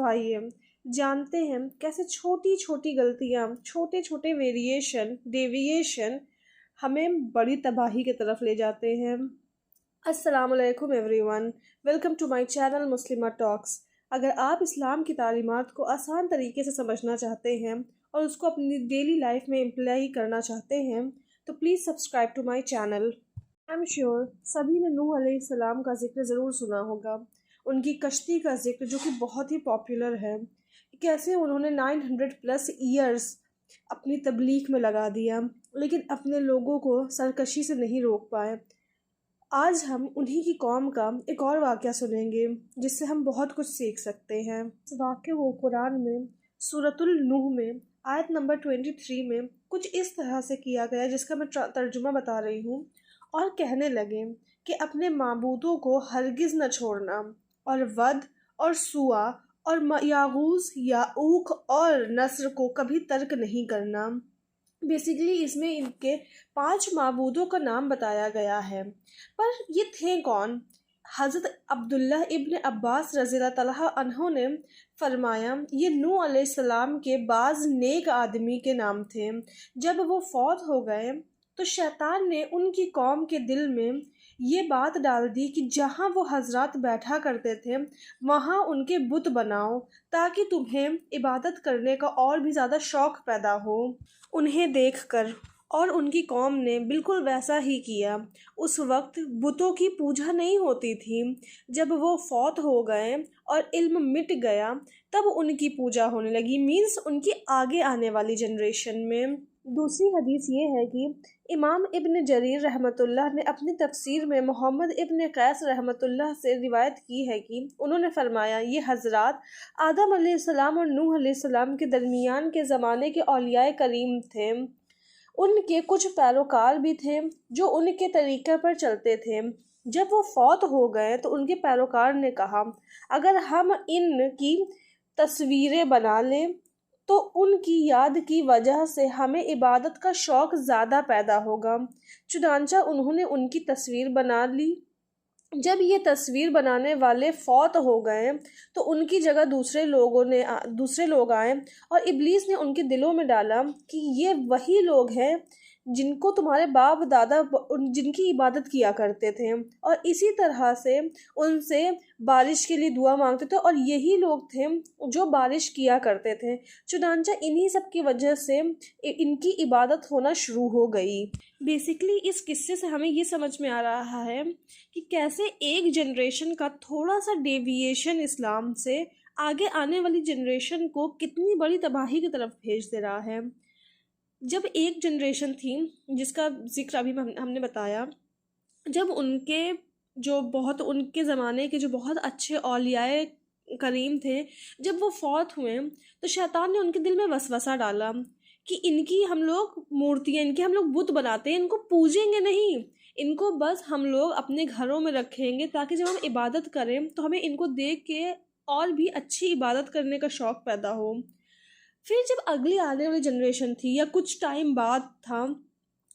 आइए जानते हैं कैसे छोटी छोटी गलतियाँ, छोटे छोटे डेविएशन हमें बड़ी तबाही की तरफ ले जाते हैं। अस्सलामुअलैकुम everyone, welcome to my channel Muslima talks. अगर आप इस्लाम की तालीमात को आसान तरीके से समझना चाहते हैं और उसको अपनी डेली लाइफ में इम्प्लाई करना चाहते हैं तो please subscribe to my channel. I am sure सभी ने नूह अलैहिस्सलाम का जिक्र ज़रूर सुना होगा। उनकी कश्ती का जिक्र जो कि बहुत ही पॉपुलर है, कैसे उन्होंने 900 प्लस ईयर्स अपनी तबलीग में लगा दिया लेकिन अपने लोगों को सरकशी से नहीं रोक पाए। आज हम उन्हीं की कौम का एक और वाक़या सुनेंगे जिससे हम बहुत कुछ सीख सकते हैं। इस वाक़ये को कुरान में सूरतुल नूह में आयत नंबर 23 में कुछ इस तरह से किया गया जिसका मैं तर्जुमा बता रही हूँ। और कहने लगे कि अपने माबूदों को हरगिज़ न छोड़ना और वद और सुआ और यागूस याऊक और नस्र को कभी तर्क नहीं करना। बेसिकली इसमें इनके 5 माबूदों का नाम बताया गया है, पर ये थे कौन? हज़रत अब्दुल्ला इब्न अब्बास रज़ियल्लाहु तआला अन्हु ने फरमाया ये नूह अलैहिस्सलाम के बाज़ नेक आदमी के नाम थे। जब वो फौत हो गए तो शैतान ने उनकी कौम के दिल में ये बात डाल दी कि जहाँ वो हजरात बैठा करते थे वहाँ उनके बुत बनाओ ताकि तुम्हें इबादत करने का और भी ज़्यादा शौक़ पैदा हो। उन्हें देखकर और उनकी कौम ने बिल्कुल वैसा ही किया। उस वक्त बुतों की पूजा नहीं होती थी। जब वो फौत हो गए और इल्म मिट गया तब उनकी पूजा होने लगी, मीन्स उनकी आगे आने वाली जनरेशन में। दूसरी हदीस ये है कि इमाम इब्न जरीर रहमतुल्लाह ने अपनी तफसीर में मोहम्मद इब्न कैस रहमतुल्लाह से रिवायत की है कि उन्होंने फरमाया ये हजरात आदम अलैहिस्सलाम और नूह अलैहिस्सलाम के दरमियान के ज़माने के औलियाए करीम थे। उनके कुछ पैरोकार भी थे जो उनके तरीक़े पर चलते थे। जब वो फौत हो गए तो उनके पैरोकार ने कहा अगर हम इनकी तस्वीरें बना लें तो उनकी याद की वजह से हमें इबादत का शौक़ ज़्यादा पैदा होगा। चुनांचा उन्होंने उनकी तस्वीर बना ली। जब ये तस्वीर बनाने वाले फौत हो गए तो उनकी जगह दूसरे लोग आए और इब्लीस ने उनके दिलों में डाला कि ये वही लोग हैं जिनको तुम्हारे बाप दादा जिनकी इबादत किया करते थे, और इसी तरह से उनसे बारिश के लिए दुआ मांगते थे और यही लोग थे जो बारिश किया करते थे। चुनांचा इन्हीं सब की वजह से इनकी इबादत होना शुरू हो गई। बेसिकली इस किस्से से हमें ये समझ में आ रहा है कि कैसे एक जनरेशन का थोड़ा सा डेविएशन इस्लाम से आगे आने वाली जनरेशन को कितनी बड़ी तबाही की तरफ भेज दे रहा है। जब एक जनरेशन थी जिसका जिक्र अभी हमने बताया, जब उनके ज़माने के जो बहुत अच्छे औलियाए करीम थे, जब वो फौत हुए तो शैतान ने उनके दिल में वसवसा डाला कि इनकी हम लोग मूर्तियाँ, इनके हम लोग बुत बनाते हैं, इनको पूजेंगे नहीं, इनको बस हम लोग अपने घरों में रखेंगे ताकि जब हम इबादत करें तो हमें इनको देख के और भी अच्छी इबादत करने का शौक़ पैदा हो। फिर जब अगली आने वाली जनरेशन थी या कुछ टाइम बाद था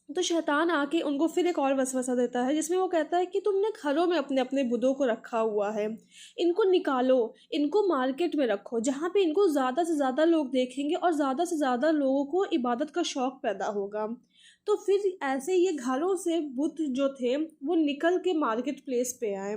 तो शैतान आके उनको फिर एक और वसवसा देता है जिसमें वो कहता है कि तुमने घरों में अपने अपने बुतों को रखा हुआ है, इनको निकालो, इनको मार्केट में रखो जहाँ पे इनको ज़्यादा से ज़्यादा लोग देखेंगे और ज़्यादा से ज़्यादा लोगों को इबादत का शौक़ पैदा होगा। तो फिर ऐसे ये घरों से बुत जो थे वो निकल के मार्केट प्लेस पे आए।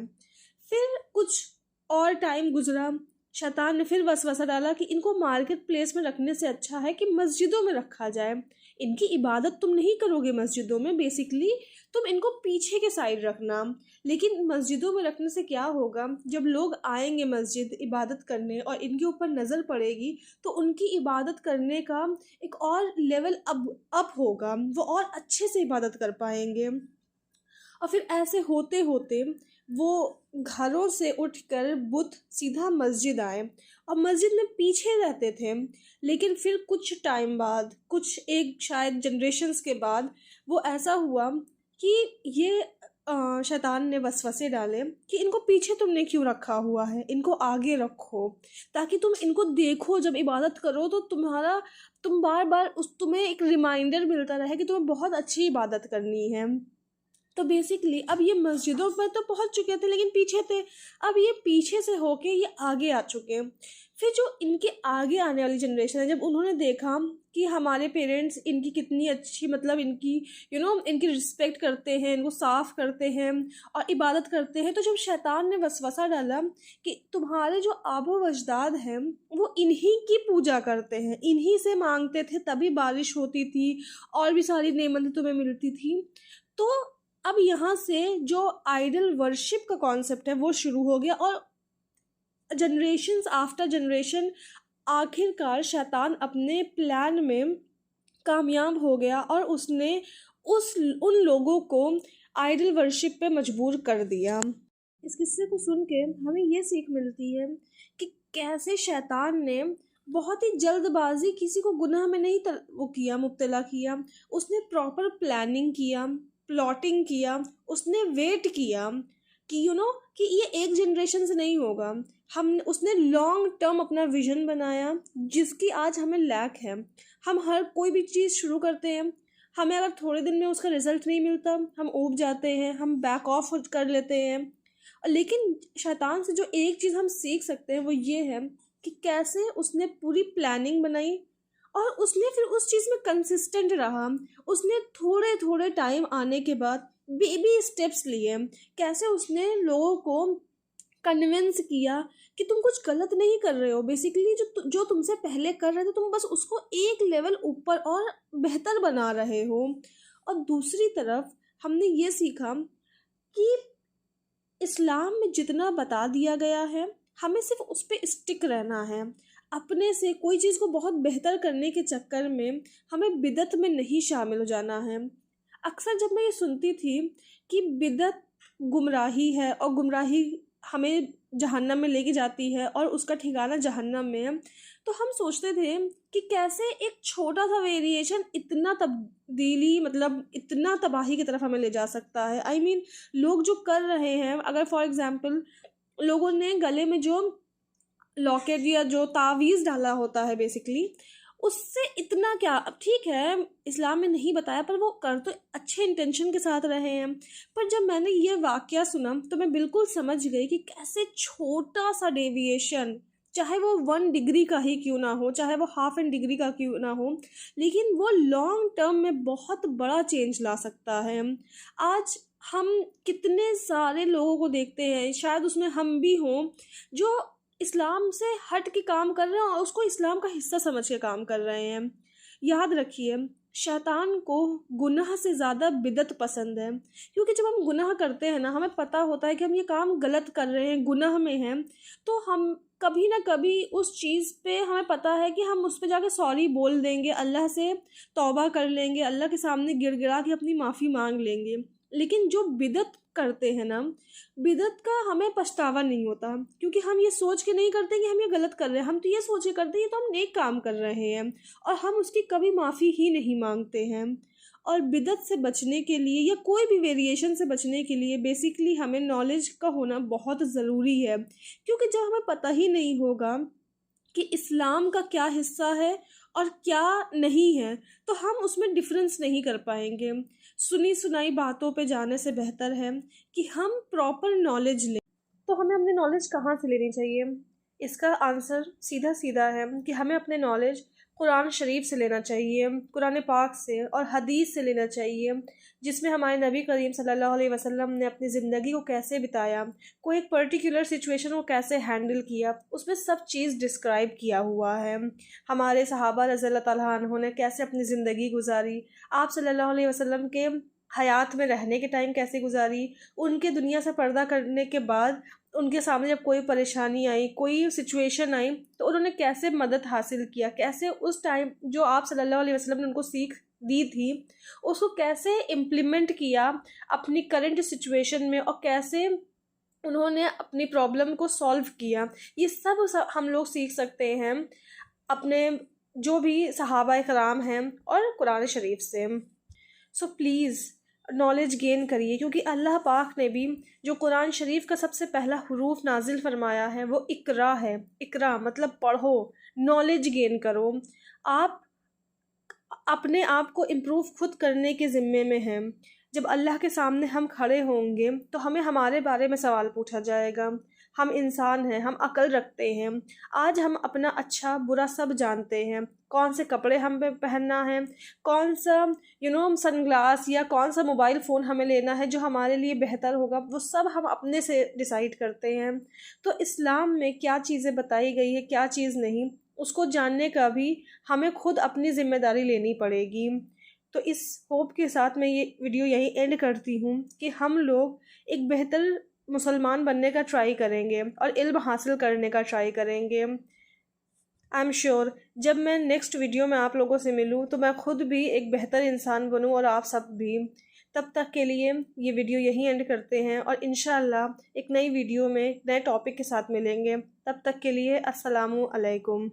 फिर कुछ और टाइम गुजरा, शैतान ने फिर वसवसा डाला कि इनको मार्केट प्लेस में रखने से अच्छा है कि मस्जिदों में रखा जाए। इनकी इबादत तुम नहीं करोगे मस्जिदों में, बेसिकली तुम इनको पीछे के साइड रखना। लेकिन मस्जिदों में रखने से क्या होगा, जब लोग आएंगे मस्जिद इबादत करने और इनके ऊपर नज़र पड़ेगी तो उनकी इबादत करने का एक और लेवल अप होगा, वो और अच्छे से इबादत कर पाएंगे। और फिर ऐसे होते होते वो घरों से उठकर बुत सीधा मस्जिद आए और मस्जिद में पीछे रहते थे। लेकिन फिर कुछ टाइम बाद, कुछ एक शायद जनरेशन्स के बाद वो ऐसा हुआ कि ये शैतान ने वसवसे डाले कि इनको पीछे तुमने क्यों रखा हुआ है, इनको आगे रखो ताकि तुम इनको देखो, जब इबादत करो तो तुम बार बार तुम्हें एक रिमाइंडर मिलता रहे कि तुम्हें बहुत अच्छी इबादत करनी है। तो बेसिकली अब ये मस्जिदों पर तो पहुंच चुके थे लेकिन पीछे थे, अब ये पीछे से होके ये आगे आ चुके हैं। फिर जो इनके आगे आने वाली जनरेशन है, जब उन्होंने देखा कि हमारे पेरेंट्स इनकी कितनी अच्छी, मतलब इनकी इनकी रिस्पेक्ट करते हैं, इनको साफ़ करते हैं और इबादत करते हैं, तो जब शैतान ने वसवसा डाला कि तुम्हारे जो आबो अजदाद हैं वो इन्हीं की पूजा करते हैं, इन्हीं से मांगते थे तभी बारिश होती थी और भी सारी नेमतें तुम्हें मिलती थी, तो अब यहाँ से जो आइडल वर्शिप का कॉन्सेप्ट है वो शुरू हो गया और जनरेशन्स आफ्टर जनरेशन आखिरकार शैतान अपने प्लान में कामयाब हो गया और उसने उन लोगों को आइडल वर्शिप पे मजबूर कर दिया। इस किस्से को सुन के हमें ये सीख मिलती है कि कैसे शैतान ने बहुत ही जल्दबाजी किसी को गुनाह में नहीं वो किया, मुब्तला किया। उसने प्रॉपर प्लानिंग किया, प्लॉटिंग किया, उसने वेट किया कि कि ये एक जनरेशन से नहीं होगा। उसने लॉन्ग टर्म अपना विजन बनाया जिसकी आज हमें लैक है। हम हर कोई भी चीज़ शुरू करते हैं, हमें अगर थोड़े दिन में उसका रिजल्ट नहीं मिलता हम ऊब जाते हैं, हम बैक ऑफ कर लेते हैं। लेकिन शैतान से जो एक चीज़ हम सीख सकते हैं वो ये है कि कैसे उसने पूरी प्लानिंग बनाई और उसने फिर उस चीज़ में कंसिस्टेंट रहा। उसने थोड़े थोड़े टाइम आने के बाद बेबी स्टेप्स लिए, कैसे उसने लोगों को कन्विंस किया कि तुम कुछ गलत नहीं कर रहे हो, बेसिकली जो तुमसे पहले कर रहे थे तुम बस उसको एक लेवल ऊपर और बेहतर बना रहे हो। और दूसरी तरफ हमने ये सीखा कि इस्लाम में जितना बता दिया गया है हमें सिर्फ उस पर स्टिक रहना है। अपने से कोई चीज़ को बहुत बेहतर करने के चक्कर में हमें बिदत में नहीं शामिल हो जाना है। अक्सर जब मैं ये सुनती थी कि बिदत गुमराही है और गुमराही हमें जहन्नम में लेके जाती है और उसका ठिकाना जहन्नम में है, तो हम सोचते थे कि कैसे एक छोटा सा वेरिएशन इतना तब्दीली, मतलब इतना तबाही की तरफ हमें ले जा सकता है। आई मीन लोग जो कर रहे हैं, अगर फॉर एग्जांपल लोगों ने गले में जो लॉकेट या जो तावीज़ डाला होता है बेसिकली, उससे इतना क्या, अब ठीक है इस्लाम में नहीं बताया पर वो कर तो अच्छे इंटेंशन के साथ रहे हैं। पर जब मैंने ये वाकया सुना तो मैं बिल्कुल समझ गई कि कैसे छोटा सा डेविएशन, चाहे वो 1 डिग्री का ही क्यों ना हो, चाहे वो हाफ एन डिग्री का क्यों ना हो, लेकिन वो लॉन्ग टर्म में बहुत बड़ा चेंज ला सकता है। आज हम कितने सारे लोगों को देखते हैं, शायद उसमें हम भी हों, जो इस्लाम से हट के काम कर रहे हैं और उसको इस्लाम का हिस्सा समझ के काम कर रहे हैं। याद रखिए शैतान को गुनाह से ज़्यादा बिदत पसंद है, क्योंकि जब हम गुनाह करते हैं ना, हमें पता होता है कि हम ये काम गलत कर रहे हैं, गुनाह में हैं, तो हम कभी ना कभी उस चीज़ पे हमें पता है कि हम उस पे जाके सॉरी बोल देंगे, अल्लाह से तौबा कर लेंगे, अल्लाह के सामने गिड़गिड़ा के अपनी माफ़ी मांग लेंगे। लेकिन जो बिदत करते हैं ना, बिदत का हमें पछतावा नहीं होता, क्योंकि हम ये सोच के नहीं करते कि हम ये गलत कर रहे हैं, हम तो ये सोच के करते हैं ये तो हम नेक काम कर रहे हैं, और हम उसकी कभी माफ़ी ही नहीं मांगते हैं। और बिदत से बचने के लिए या कोई भी वेरिएशन से बचने के लिए बेसिकली हमें नॉलेज का होना बहुत ज़रूरी है, क्योंकि जब हमें पता ही नहीं होगा कि इस्लाम का क्या हिस्सा है और क्या नहीं है, तो हम उसमें डिफरेंस नहीं कर पाएंगे। सुनी सुनाई बातों पे जाने से बेहतर है कि हम प्रॉपर नॉलेज लें। तो हमें अपनी नॉलेज कहाँ से लेनी चाहिए? इसका आंसर सीधा सीधा है कि हमें अपने नॉलेज कुरान शरीफ से लेना चाहिए, कुरान पाक से और हदीस से लेना चाहिए, जिसमें हमारे नबी करीम सल्लल्लाहु अलैहि वसल्लम ने अपनी ज़िंदगी को कैसे बिताया, कोई एक पर्टिकुलर सिचुएशन को कैसे हैंडल किया, उसमें सब चीज़ डिस्क्राइब किया हुआ है। हमारे सहाबा रज़ियल्लाहु तआला अन्हुम ने कैसे अपनी ज़िंदगी गुजारी, आप सल्लल्लाहु अलैहि वसल्लम के हयात में रहने के टाइम कैसे गुजारी, उनके दुनिया से पर्दा करने के बाद उनके सामने जब कोई परेशानी आई, कोई सिचुएशन आई, तो उन्होंने कैसे मदद हासिल किया, कैसे उस टाइम जो आप सल्लल्लाहु अलैहि वसल्लम ने उनको सीख दी थी उसको कैसे इम्प्लीमेंट किया अपनी करंट सिचुएशन में, और कैसे उन्होंने अपनी प्रॉब्लम को सॉल्व किया। ये सब हम लोग सीख सकते हैं अपने जो भी सहाबा कराम हैं और कुरान शरीफ से। सो प्लीज़ नॉलेज गेन करिए, क्योंकि अल्लाह पाक ने भी जो कुरान शरीफ का सबसे पहला हुरूफ नाजिल फरमाया है वो इकरा है। इकरा मतलब पढ़ो, नॉलेज गेन करो। आप अपने आप को इम्प्रूव खुद करने के ज़िम्मे में हैं। जब अल्लाह के सामने हम खड़े होंगे तो हमें हमारे बारे में सवाल पूछा जाएगा। हम इंसान हैं, हम अक्ल रखते हैं। आज हम अपना अच्छा बुरा सब जानते हैं, कौन से कपड़े हमें पहनना है, कौन सा सनग्लास या कौन सा मोबाइल फ़ोन हमें लेना है जो हमारे लिए बेहतर होगा, वो सब हम अपने से डिसाइड करते हैं। तो इस्लाम में क्या चीज़ें बताई गई है, क्या चीज़ नहीं, उसको जानने का भी हमें खुद अपनी ज़िम्मेदारी लेनी पड़ेगी। तो इस होप के साथ मैं ये वीडियो यहीं एंड करती हूँ कि हम लोग एक बेहतर मुसलमान बनने का ट्राई करेंगे और इल्म हासिल करने का ट्राई करेंगे। आई एम श्योर जब मैं नेक्स्ट वीडियो में आप लोगों से मिलूँ तो मैं खुद भी एक बेहतर इंसान बनूँ और आप सब भी। तब तक के लिए ये वीडियो यहीं एंड करते हैं और इंशाल्लाह एक नई वीडियो में नए टॉपिक के साथ मिलेंगे। तब तक के लिए अस्सलामु अलैकुम।